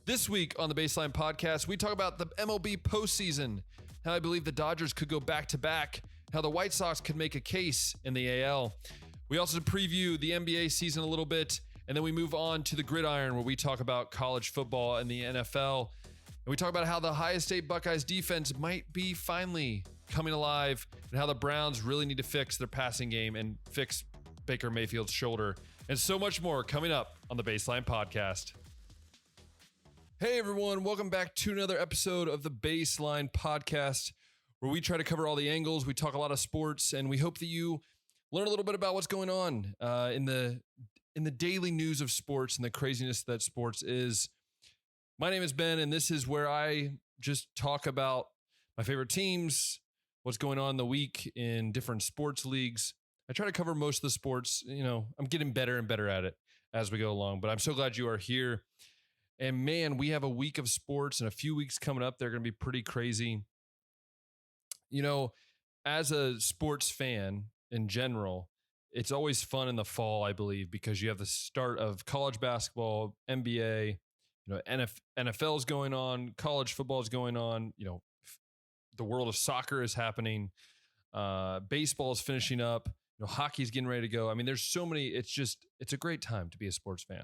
This week on the Baseline Podcast, we talk about the MLB postseason, how I believe the Dodgers could go back-to-back, how the White Sox could make a case in the AL. We also preview the NBA season a little bit, and then we move on to the gridiron where we talk about college football and the NFL. And we talk about how the Ohio State Buckeyes defense might be finally coming alive and how the Browns really need to fix their passing game and fix Baker Mayfield's shoulder, and so much more coming up on the Baseline Podcast. Hey everyone, welcome back to another episode of the Baseline Podcast, where we try to cover all the angles. We talk a lot of sports, and we hope that you learn a little bit about what's going on in the daily news of sports and the craziness that sports is. My name is Ben, and this is where I just talk about my favorite teams, what's going on in the week in different sports leagues. I try to cover most of the sports. You know, I'm getting better and better at it as we go along, but I'm so glad you are here. And man, we have a week of sports and a few weeks coming up. They're going to be pretty crazy. You know, as a sports fan in general, it's always fun in the fall, I believe, because you have the start of college basketball, NBA, you know, NFL is going on, college football is going on, you know, the world of soccer is happening, baseball is finishing up, you know, hockey's getting ready to go. I mean, there's so many, it's a great time to be a sports fan.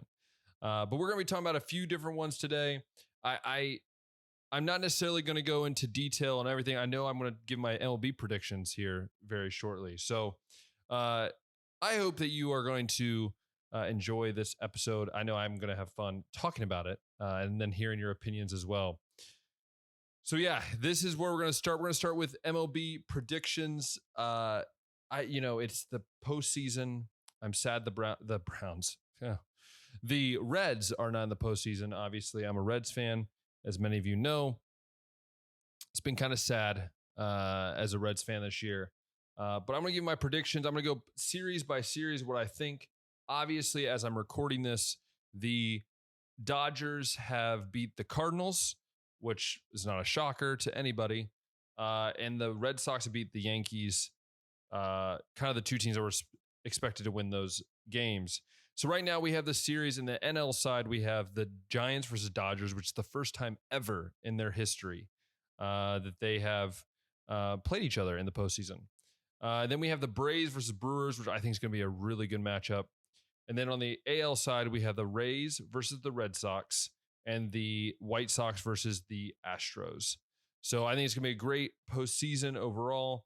But we're going to be talking about a few different ones today. I'm not necessarily going to go into detail on everything. I know I'm going to give my MLB predictions here very shortly. So I hope that you are going to enjoy this episode. I know I'm going to have fun talking about it and then hearing your opinions as well. So yeah, this is where we're going to start. We're going to start with MLB predictions. It's the postseason. I'm sad the Browns. Yeah. The Reds are not in the postseason. Obviously, I'm a Reds fan, as many of you know. It's been kind of sad as a Reds fan this year. But I'm going to give my predictions. I'm going to go series by series what I think. Obviously, as I'm recording this, the Dodgers have beat the Cardinals, which is not a shocker to anybody. And the Red Sox have beat the Yankees, kind of the two teams that were expected to win those games. So right now we have the series in the NL side. We have the Giants versus Dodgers, which is the first time ever in their history that they have played each other in the postseason. Then we have the Braves versus Brewers, which I think is going to be a really good matchup. And then on the AL side, we have the Rays versus the Red Sox and the White Sox versus the Astros. So I think it's going to be a great postseason overall.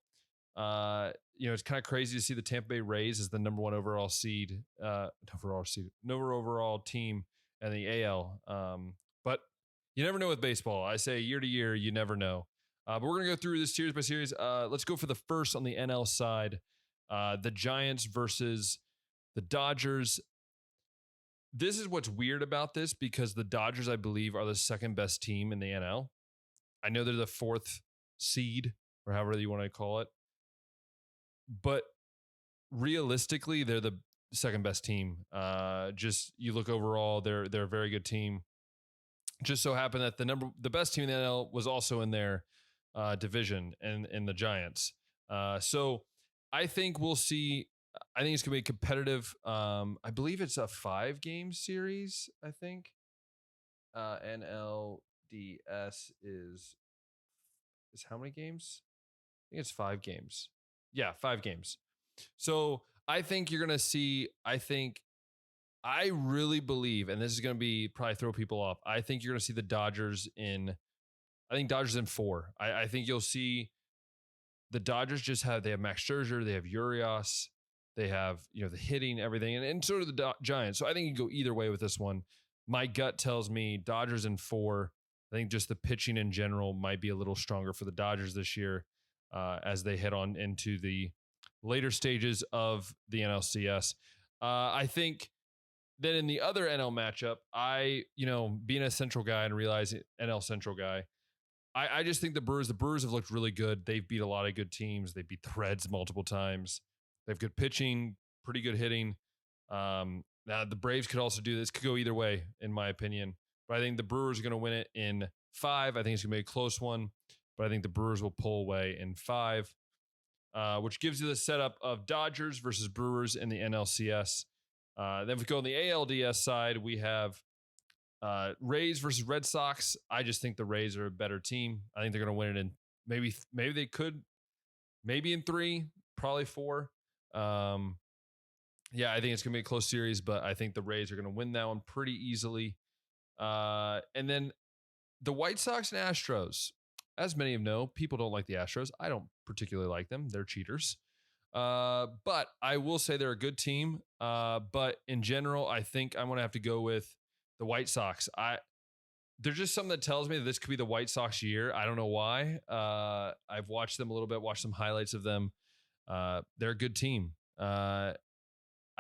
It's kind of crazy to see the Tampa Bay Rays as the number one overall team in the AL. But you never know with baseball. I say year to year, you never know. But we're going to go through this series by series. Let's go for the first on the NL side. The Giants versus the Dodgers. This is what's weird about this because the Dodgers, I believe, are the second best team in the NL. I know they're the fourth seed or however you want to call it. But realistically, they're the second best team. Just you look overall, they're a very good team. Just so happened that the best team in the NL was also in their division and in the Giants. So I think we'll see. I think it's gonna be competitive. I believe it's a 5-game series. I think NLDS is how many games? I think it's 5 games. Yeah, 5 games. So I think you're going to see, I really believe, and this is going to be probably throw people off. I think you're going to see the Dodgers in 4. I think you'll see the Dodgers they have Max Scherzer, they have Urias, they have, the hitting, everything, and so do the Giants. So I think you can go either way with this one. My gut tells me Dodgers in 4. I think just the pitching in general might be a little stronger for the Dodgers this year. As they head on into the later stages of the NLCS. I think that in the other NL matchup, being a Central guy and realizing NL Central guy, I just think the Brewers have looked really good. They've beat a lot of good teams. They beat the Reds multiple times. They have good pitching, pretty good hitting. Now the Braves could also do this. Could go either way, in my opinion. But I think the Brewers are going to win it in 5. I think it's going to be a close one. But I think the Brewers will pull away in 5, which gives you the setup of Dodgers versus Brewers in the NLCS. Then if we go on the ALDS side, we have Rays versus Red Sox. I just think the Rays are a better team. I think they're going to win it in maybe they could maybe in 3, probably 4. Yeah, I think it's going to be a close series, but I think the Rays are going to win that one pretty easily. And then the White Sox and Astros. As many of you know, people don't like the Astros. I don't particularly like them. They're cheaters. But I will say they're a good team. But in general, I think I'm going to have to go with the White Sox. There's just something that tells me that this could be the White Sox year. I don't know why. I've watched them a little bit, watched some highlights of them. They're a good team. I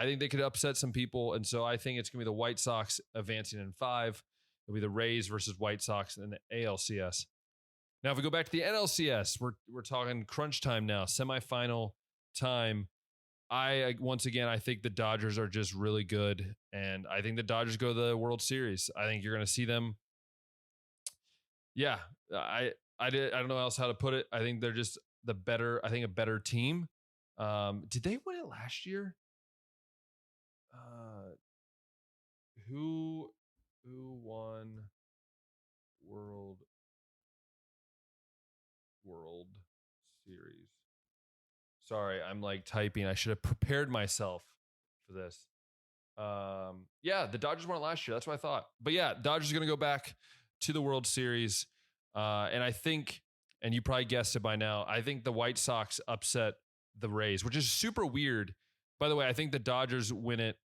think they could upset some people. And so I think it's going to be the White Sox advancing in 5. It'll be the Rays versus White Sox in the ALCS. Now, if we go back to the NLCS, we're talking crunch time now, semifinal time. Once again, I think the Dodgers are just really good, and I think the Dodgers go to the World Series. I think you're going to see them. Yeah, I don't know else how to put it. I think they're just a better team. Did they win it last year? Who won World Series? Sorry, I'm like typing. I should have prepared myself for this. Yeah, the Dodgers won it last year. That's what I thought. But yeah, Dodgers are going to go back to the World Series. And I think, and you probably guessed it by now, I think the White Sox upset the Rays, which is super weird. By the way, I think the Dodgers win it.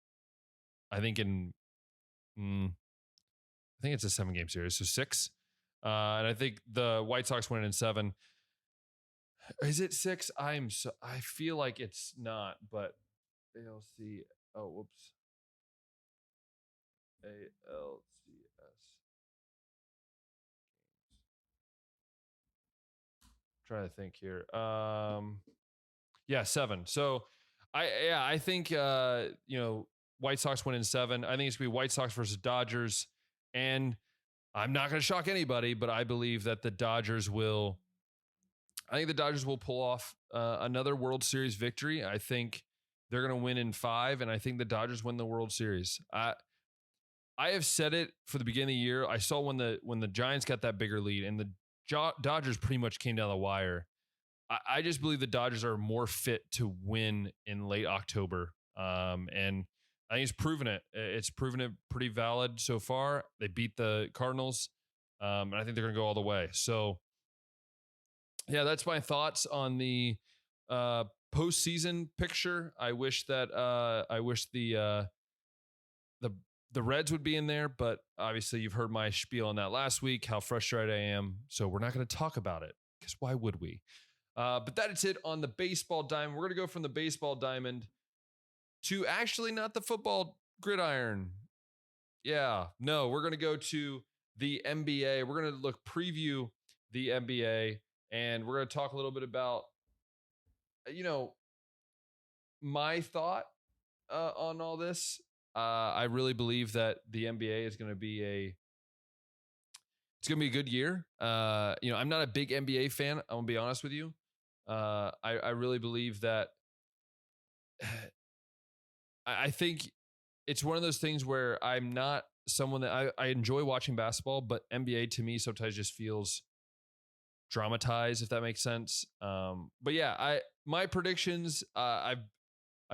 I think it's a 7-game series, so 6. And I think the White Sox win it in 7. Is it 6? I feel like it's not, but ALC. Oh, whoops. ALCS. Trying to think here. Yeah, 7. So I think White Sox win in 7. I think it's gonna be White Sox versus Dodgers, and I'm not gonna shock anybody, but I believe that the Dodgers will. I think the Dodgers will pull off another World Series victory. I think they're going to win in 5, and I think the Dodgers win the World Series. I have said it for the beginning of the year. I saw when the Giants got that bigger lead, and the Dodgers pretty much came down the wire. I just believe the Dodgers are more fit to win in late October, and I think it's proven it. It's proven it pretty valid so far. They beat the Cardinals, and I think they're going to go all the way. So. Yeah, that's my thoughts on the postseason picture. I wish the Reds would be in there, but obviously you've heard my spiel on that last week, how frustrated I am. So we're not going to talk about it because why would we? But that is it on the baseball diamond. We're going to go from the baseball diamond to actually not the football gridiron. Yeah, no, we're going to go to the NBA. We're going to preview the NBA. And we're going to talk a little bit about, my thought on all this. I really believe that the NBA is going to be a good year. I'm not a big NBA fan. I'm going to be honest with you. I really believe that I think it's one of those things where I'm not someone that I enjoy watching basketball, but NBA to me sometimes just feels dramatized, if that makes sense. But yeah, my predictions, I've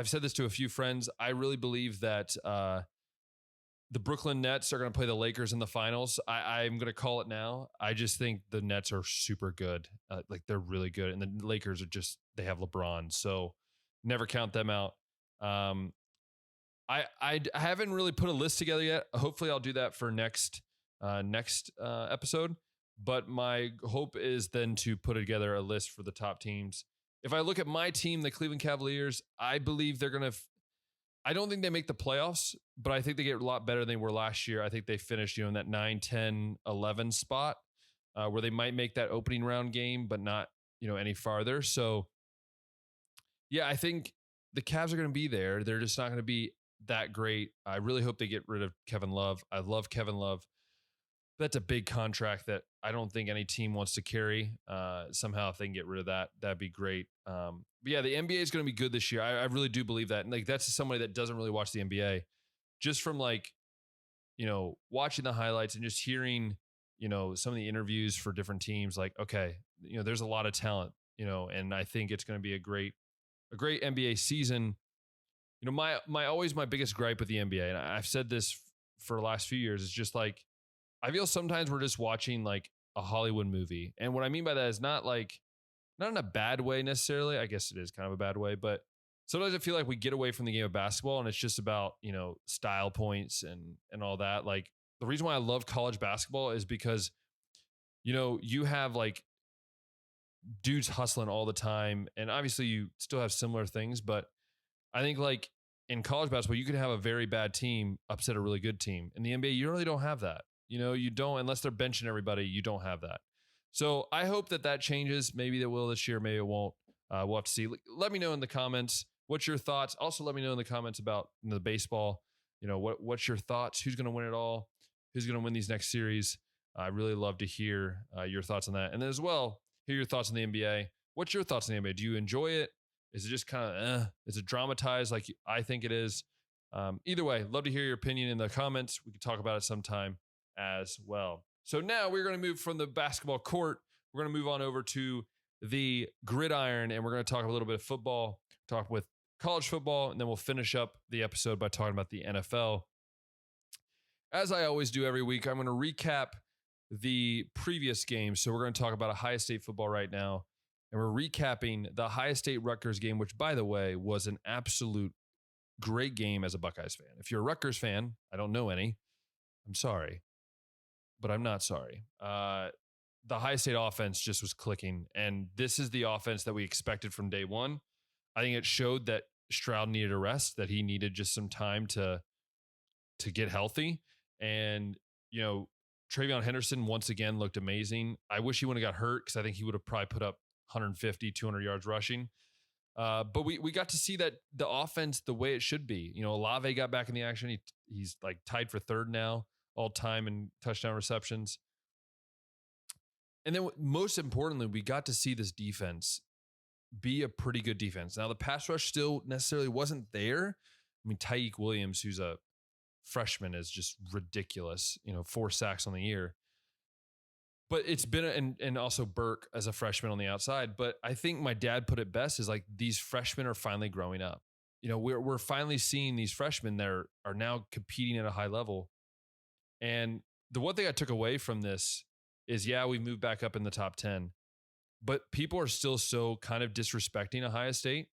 said this to a few friends. I really believe that the Brooklyn Nets are going to play the Lakers in the finals. I'm going to call it now. I just think the Nets are super good. They're really good. And the Lakers they have LeBron. So never count them out. I haven't really put a list together yet. Hopefully I'll do that for next episode. But my hope is then to put together a list for the top teams. If I look at my team, the Cleveland Cavaliers, I believe they're going to, I don't think they make the playoffs, but I think they get a lot better than they were last year. I think they finished, in that 9, 10, 11 spot where they might make that opening round game, but not, any farther. So yeah, I think the Cavs are going to be there. They're just not going to be that great. I really hope they get rid of Kevin Love. I love Kevin Love. That's a big contract that I don't think any team wants to carry. Somehow, if they can get rid of that, that'd be great. But yeah, the NBA is going to be good this year. I really do believe that. And that's somebody that doesn't really watch the NBA. Just from watching the highlights and just hearing, some of the interviews for different teams, like, okay, there's a lot of talent, and I think it's going to be a great NBA season. My biggest gripe with the NBA, and I've said this for the last few years, is just like, I feel sometimes we're just watching like a Hollywood movie. And what I mean by that is not in a bad way necessarily. I guess it is kind of a bad way, but sometimes I feel like we get away from the game of basketball and it's just about, style points and all that. Like, the reason why I love college basketball is because, you have like dudes hustling all the time. And obviously you still have similar things, but I think like in college basketball, you can have a very bad team upset a really good team. In the NBA, you really don't have that. You don't, unless they're benching everybody, you don't have that. So I hope that changes. Maybe it will this year. Maybe it won't. We'll have to see. Let me know in the comments. What's your thoughts? Also, let me know in the comments about the baseball. What's your thoughts? Who's going to win it all? Who's going to win these next series? I really love to hear your thoughts on that. And then as well, hear your thoughts on the NBA. What's your thoughts on the NBA? Do you enjoy it? Is it just kind of, is it dramatized like I think it is? Either way, love to hear your opinion in the comments. We can talk about it sometime as well. So now we're going to move from the basketball court. We're going to move on over to the gridiron, and we're going to talk a little bit of football, talk with college football, and then we'll finish up the episode by talking about the NFL. As I always do every week, I'm going to recap the previous game. So we're going to talk about Ohio State football right now. And we're recapping the Ohio State Rutgers game, which, by the way, was an absolute great game as a Buckeyes fan. If you're a Rutgers fan, I don't know any. I'm sorry, but I'm not sorry. The Ohio State offense just was clicking. And this is the offense that we expected from day one. I think it showed that Stroud needed a rest, that he needed just some time to get healthy. And, Travion Henderson once again looked amazing. I wish he wouldn't have got hurt because I think he would have probably put up 150, 200 yards rushing. But we got to see that the offense the way it should be. Olave got back in the action. He's like tied for third now all time in touchdown receptions. And then most importantly, we got to see this defense be a pretty good defense. Now the pass rush still necessarily wasn't there. I mean, Tyreek Williams, who's a freshman, is just ridiculous. 4 sacks on the year. But it's been, and also Burke as a freshman on the outside. But I think my dad put it best is like, these freshmen are finally growing up. We're finally seeing these freshmen that are now competing at a high level. And the one thing I took away from this is, yeah, we moved back up in the top 10, but people are still so kind of disrespecting Ohio State.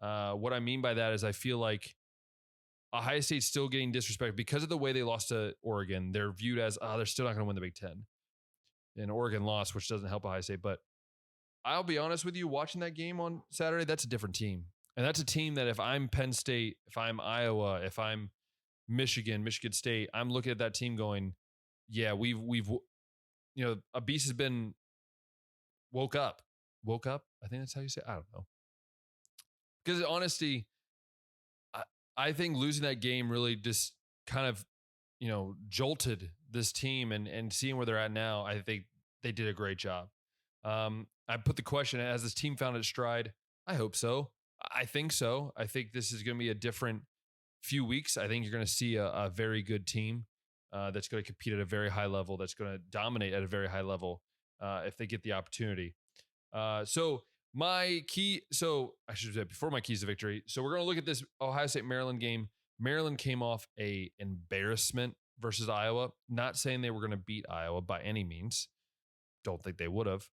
What I mean by that is I feel like Ohio State's still getting disrespected because of the way they lost to Oregon. They're viewed as, they're still not going to win the Big Ten. And Oregon lost, which doesn't help Ohio State. But I'll be honest with you, watching that game on Saturday, that's a different team. And that's a team that if I'm Penn State, if I'm Iowa, if I'm Michigan State, I'm looking at that team going, yeah, we've a beast has been woke up. I think that's how you say it. I don't know. Because honestly, I think losing that game really just kind of, jolted this team, and seeing where they're at now, I think they did a great job. I put the question, has this team found its stride? I hope so. I think so. I think this is going to be a different few weeks. I think you're going to see a very good team that's going to compete at a very high level, that's going to dominate at a very high level if they get the opportunity. So I should say before my keys to victory. So we're going to look at this Ohio State Maryland game. Maryland came off a embarrassment versus Iowa. Not saying they were going to beat Iowa by any means. Don't think they would have.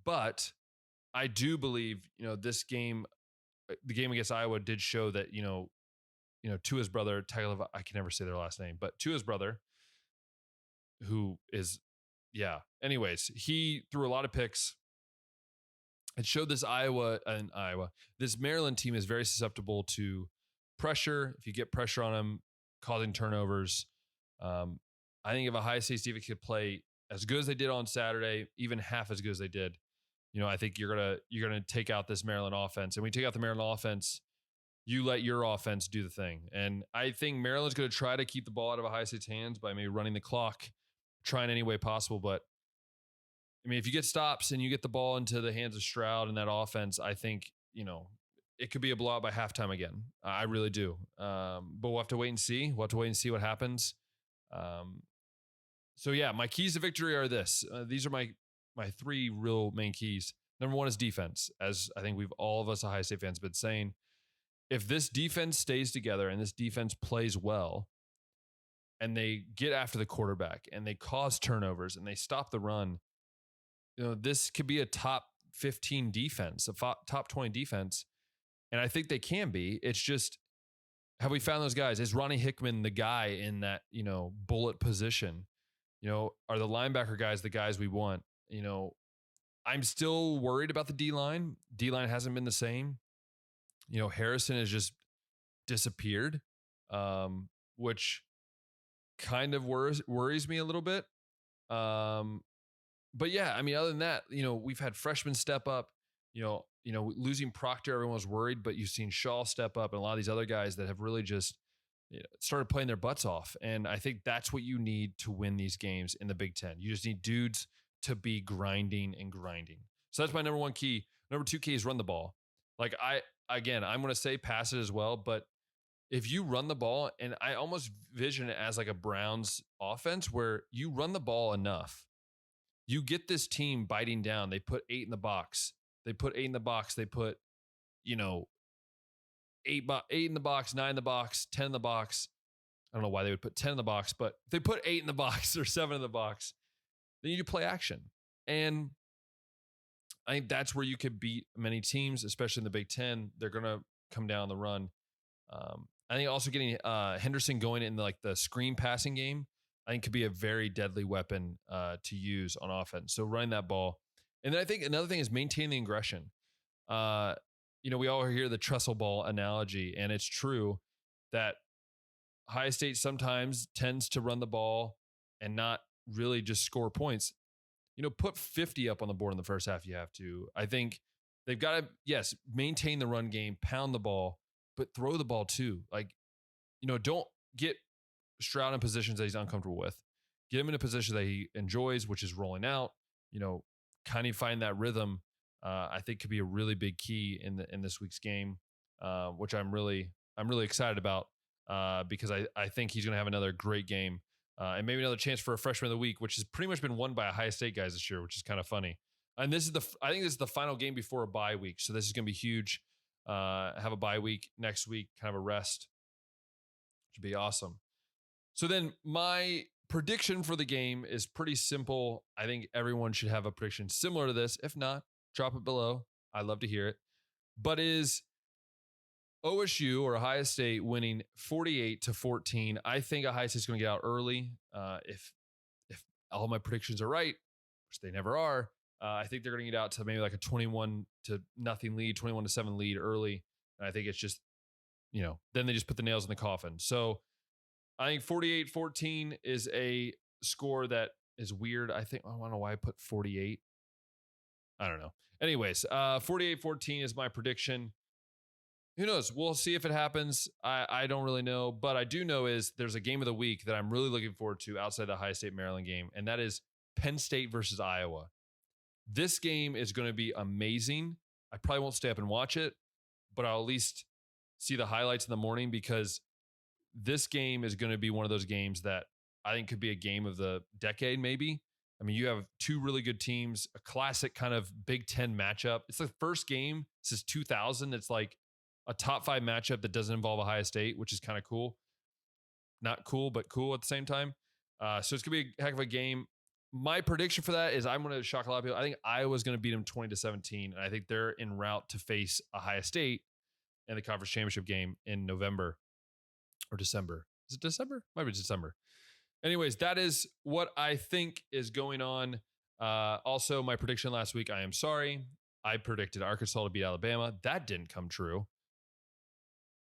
But I do believe, this game, the game against Iowa, did show that, Tua's brother, Tagovailoa, I can never say their last name, but Tua's brother, who is, anyways, he threw a lot of picks. It showed this this Maryland team is very susceptible to pressure. If you get pressure on them, causing turnovers. I think if Ohio State's defense could play as good as they did on Saturday, even half as good as they did, I think you're gonna take out this Maryland offense. And when you take out the Maryland offense, you let your offense do the thing. And I think Maryland's going to try to keep the ball out of Ohio State's hands by maybe running the clock, trying any way possible. But I mean, if you get stops and you get the ball into the hands of Stroud and that offense, I think, it could be a blowout by halftime again. I really do. But we'll have to wait and see. We'll have to wait and see what happens. So yeah, my keys to victory are this. These are my three real main keys. Number one is defense, as I think all of us Ohio State fans been saying. If this defense stays together and this defense plays well, and they get after the quarterback and they cause turnovers and they stop the run, this could be a top 15 defense, a top 20 defense. And I think they can be. It's just, have we found those guys? Is Ronnie Hickman the guy in that, bullet position? Are the linebacker guys the guys we want? I'm still worried about the D-line. D-line hasn't been the same. Harrison has just disappeared, which kind of worries me a little bit. But yeah, I mean, other than that, we've had freshmen step up. Losing Proctor, everyone was worried, but you've seen Shaw step up and a lot of these other guys that have really just started playing their butts off. And I think that's what you need to win these games in the Big Ten. You just need dudes to be grinding and grinding. So that's my number one key. Number two key is run the ball. I'm going to say pass it as well, but if you run the ball, and I almost vision it as like a Browns offense where you run the ball enough, you get this team biting down. They put 8 in the box. They put 8 in the box. They put, 8 in the box, 9 in the box, 10 in the box. I don't know why they would put 10 in the box, but if they put 8 in the box or 7 in the box, then you play action. And I think that's where you could beat many teams, especially in the Big Ten. They're going to come down the run. I think also getting Henderson going in the screen passing game, I think could be a very deadly weapon to use on offense. So running that ball. And then I think another thing is maintaining the aggression. We all hear the trestle ball analogy, and it's true that Ohio State sometimes tends to run the ball and not really just score points. Put 50 up on the board in the first half. You have to. I think they've got to, yes, maintain the run game, pound the ball, but throw the ball too. Don't get Stroud in positions that he's uncomfortable with. Get him in a position that he enjoys, which is rolling out. Kind of find that rhythm. I think could be a really big key in this week's game, which I'm really excited about because I think he's going to have another great game and maybe another chance for a freshman of the week, which has pretty much been won by Ohio State guys this year, which is kind of funny. And I think this is the final game before a bye week, so this is going to be huge. Have a bye week next week, kind of a rest. Should be awesome. So then my prediction for the game is pretty simple. I think everyone should have a prediction similar to this. If not, drop it below. I'd love to hear it. But is OSU or Ohio State winning 48-14? I think Ohio State's going to get out early. If all my predictions are right, which they never are, I think they're going to get out to maybe like a 21-0 lead, 21-7 lead early. And I think it's just, then they just put the nails in the coffin. So I think 48-14 is a score that is weird. I don't know why I put 48. I don't know. Anyways, 48-14 is my prediction. Who knows? We'll see if it happens. I don't really know. But I do know is there's a game of the week that I'm really looking forward to outside the Ohio State-Maryland game, and that is Penn State versus Iowa. This game is going to be amazing. I probably won't stay up and watch it, but I'll at least see the highlights in the morning because this game is going to be one of those games that I think could be a game of the decade, maybe. I mean, you have two really good teams, a classic kind of Big Ten matchup. It's the first game since 2000. It's like a top 5 matchup that doesn't involve Ohio State, which is kind of cool. Not cool, but cool at the same time. So it's going to be a heck of a game. My prediction for that is I'm going to shock a lot of people. I think Iowa's going to beat them 20-17. And I think they're en route to face Ohio State in the conference championship game in November or December. Is it December? Might be December. Anyways, that is what I think is going on. Also, my prediction last week, I am sorry. I predicted Arkansas to beat Alabama. That didn't come true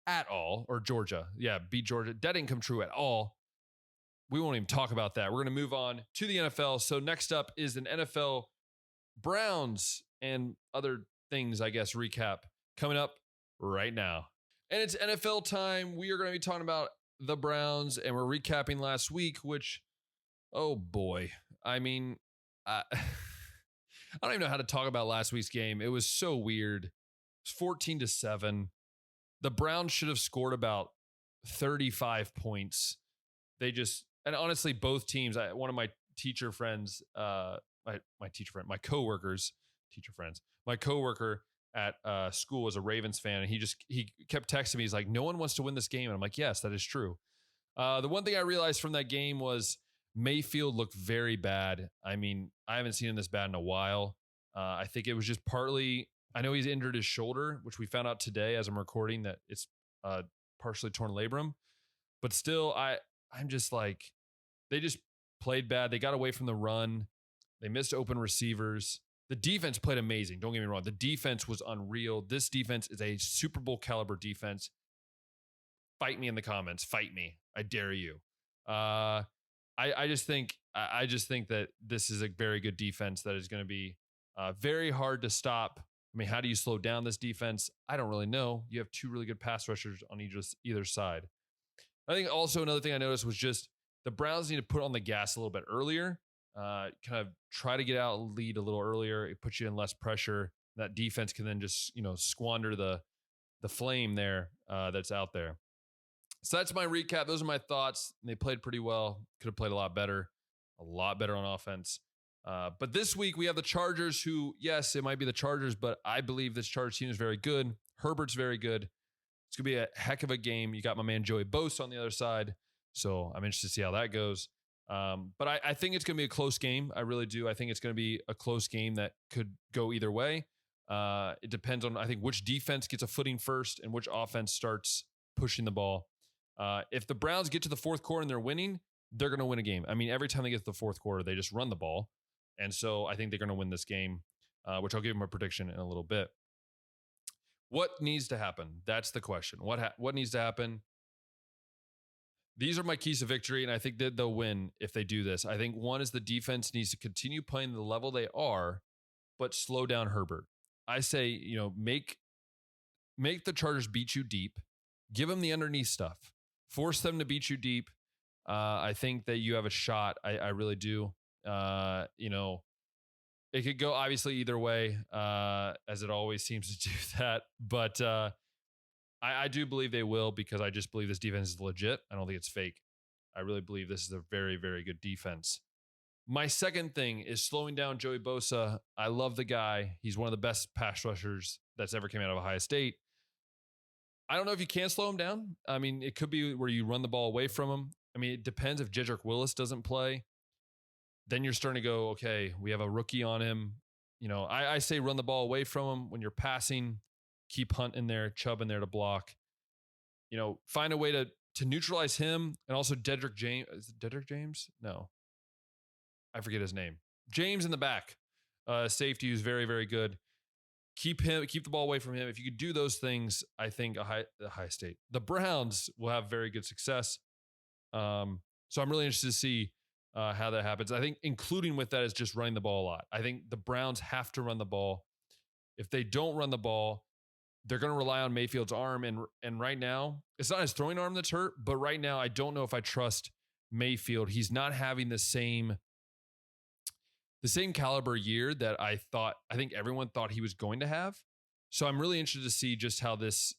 at all. Or Georgia. Yeah, beat Georgia. That didn't come true at all. We won't even talk about that. We're going to move on to the NFL. So next up is an NFL Browns and other things, I guess, recap coming up right now. And it's NFL time. We are going to be talking about the Browns, and we're recapping last week, which, oh boy. I mean, I don't even know how to talk about last week's game. It was so weird. 14-7. The Browns should have scored about 35 points. And honestly, both teams, one of my teacher friends, my coworkers, my coworker at school was a Ravens fan, and he kept texting me. He's like, no one wants to win this game. And I'm like, yes, that is true. The one thing I realized from that game was Mayfield looked very bad. I mean, I haven't seen him this bad in a while. I think it was just partly, I know he's injured his shoulder, which we found out today as I'm recording that it's partially torn labrum. But still, I'm just like, they just played bad. They got away from the run. They missed open receivers. The defense played amazing. Don't get me wrong. The defense was unreal. This defense is a Super Bowl caliber defense. Fight me in the comments. Fight me. I dare you. I just think that this is a very good defense that is going to be very hard to stop. I mean, how do you slow down this defense? I don't really know. You have two really good pass rushers on either side. I think also another thing I noticed was just the Browns need to put on the gas a little bit earlier, kind of try to get out lead a little earlier. It puts you in less pressure. That defense can then just, squander the flame there that's out there. So that's my recap. Those are my thoughts. They played pretty well. Could have played a lot better on offense. But this week we have the Chargers who, yes, it might be the Chargers, but I believe this Chargers team is very good. Herbert's very good. It's going to be a heck of a game. You got my man Joey Bosa on the other side. So I'm interested to see how that goes. But I think it's going to be a close game. I really do. I think it's going to be a close game that could go either way. It depends on, I think, which defense gets a footing first and which offense starts pushing the ball. If the Browns get to the fourth quarter and they're winning, they're going to win a game. I mean, every time they get to the fourth quarter, they just run the ball. And so I think they're going to win this game, which I'll give them a prediction in a little bit. What needs to happen? That's the question. What needs to happen? These are my keys to victory, and I think that they'll win if they do this. I think one is the defense needs to continue playing the level they are, but slow down Herbert. I say, make the Chargers beat you deep. Give them the underneath stuff. Force them to beat you deep. I think that you have a shot. I really do. It could go obviously either way, as it always seems to do that. But I do believe they will because I just believe this defense is legit. I don't think it's fake. I really believe this is a very, very good defense. My second thing is slowing down Joey Bosa. I love the guy. He's one of the best pass rushers that's ever came out of Ohio State. I don't know if you can slow him down. I mean, it could be where you run the ball away from him. I mean, it depends if Jedrick Willis doesn't play. Then you're starting to go, okay, we have a rookie on him. I say run the ball away from him when you're passing. Keep Hunt in there, Chubb in there to block. Find a way to neutralize him and also Dedrick James. Is it Dedrick James? No. I forget his name. James in the back. Safety who's very, very good. Keep the ball away from him. If you could do those things, I think the Browns will have very good success. So I'm really interested to see how that happens. I think including with that is just running the ball a lot. I think the Browns have to run the ball. If they don't run the ball, they're going to rely on Mayfield's arm. And right now, it's not his throwing arm that's hurt, but right now I don't know if I trust Mayfield. He's not having the same caliber year that I think everyone thought he was going to have. So I'm really interested to see just how this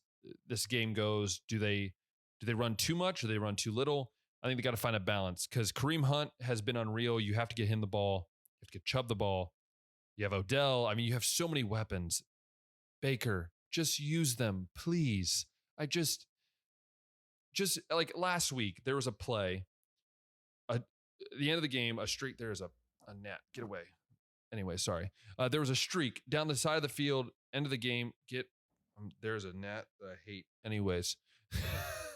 game goes. Do they run too much or do they run too little? I think they got to find a balance because Kareem Hunt has been unreal. You have to get him the ball. You have to get Chubb the ball. You have Odell. I mean, you have so many weapons. Baker, just use them, please. I just like last week, there was a play. At the end of the game, there's a net. Get away. Anyway, sorry. There was a streak down the side of the field, end of the game. There's a net that I hate. Anyways,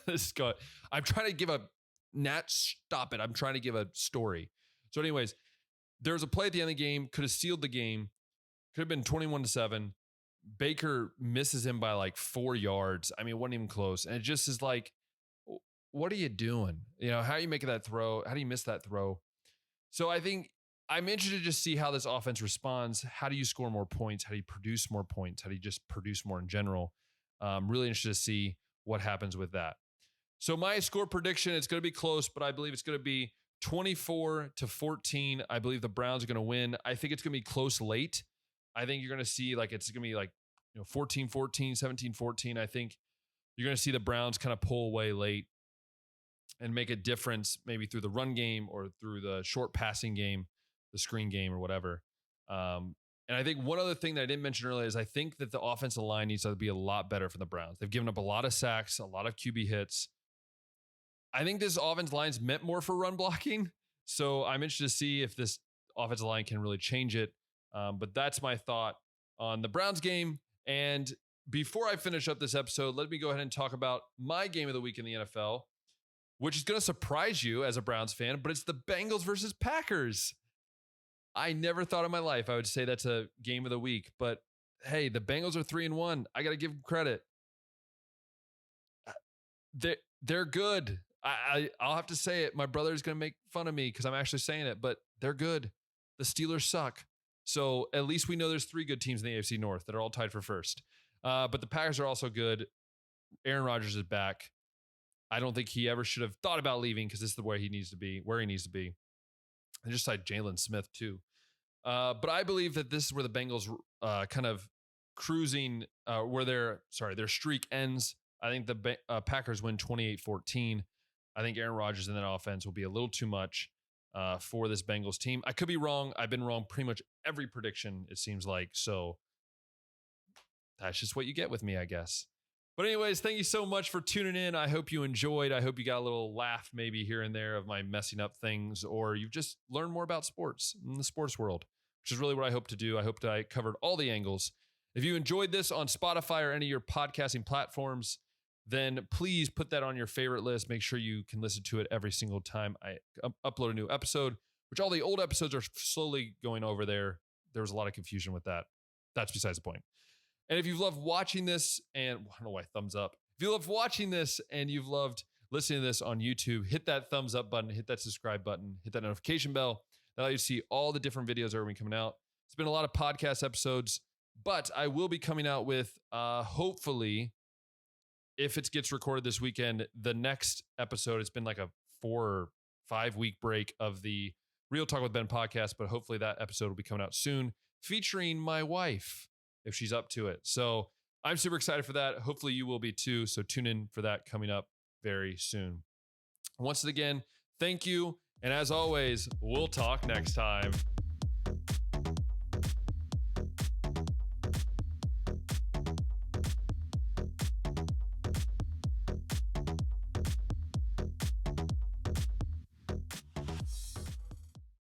I'm trying to give a Nat, stop it. I'm trying to give a story. So anyways, there was a play at the end of the game, could have sealed the game, could have been 21-7. Baker misses him by like 4 yards. I mean, it wasn't even close. And it just is like, what are you doing? How are you making that throw? How do you miss that throw? So I think I'm interested to just see how this offense responds. How do you score more points? How do you produce more points? How do you just produce more in general? I'm really interested to see what happens with that. So my score prediction, it's going to be close, but I believe it's going to be 24-14. I believe the Browns are going to win. I think it's going to be close late. I think you're going to see it's going to be like 14-14, 17-14. I think you're going to see the Browns kind of pull away late and make a difference maybe through the run game or through the short passing game, the screen game or whatever. And I think one other thing that I didn't mention earlier is I think that the offensive line needs to be a lot better for the Browns. They've given up a lot of sacks, a lot of QB hits. I think this offensive line's meant more for run blocking. So I'm interested to see if this offensive line can really change it. But that's my thought on the Browns game. And before I finish up this episode, let me go ahead and talk about my game of the week in the NFL, which is going to surprise you as a Browns fan, but it's the Bengals versus Packers. I never thought in my life I would say that's a game of the week, but hey, the Bengals are 3-1. I got to give them credit. They're good. I'll have to say it. My brother's going to make fun of me because I'm actually saying it, but they're good. The Steelers suck. So at least we know there's 3 good teams in the AFC North that are all tied for first. But the Packers are also good. Aaron Rodgers is back. I don't think he ever should have thought about leaving because this is the way he needs to be, where he needs to be. They just signed Jalen Smith too. But I believe that this is where the Bengals kind of cruising, where their streak ends. I think the Packers win 28-14. I think Aaron Rodgers in that offense will be a little too much for this Bengals team. I could be wrong. I've been wrong pretty much every prediction, it seems like. So that's just what you get with me, I guess. But anyways, thank you so much for tuning in. I hope you enjoyed. I hope you got a little laugh maybe here and there of my messing up things, or you've just learned more about sports in the sports world, which is really what I hope to do. I hope that I covered all the angles. If you enjoyed this on Spotify or any of your podcasting platforms, then please put that on your favorite list. Make sure you can listen to it every single time I upload a new episode, which all the old episodes are slowly going over there. There was a lot of confusion with that. That's besides the point. And if you've loved watching this, and I don't know why thumbs up. If you loved watching this and you've loved listening to this on YouTube, hit that thumbs up button, hit that subscribe button, hit that notification bell. That allows you to see all the different videos that are going to be coming out. It's been a lot of podcast episodes, but I will be coming out with, hopefully, if it gets recorded this weekend, the next episode. It's been like a 4 or 5 week break of the Real Talk with Ben podcast, but hopefully that episode will be coming out soon, featuring my wife, if she's up to it. So I'm super excited for that. Hopefully you will be too. So tune in for that coming up very soon. Once again, thank you. And as always, we'll talk next time.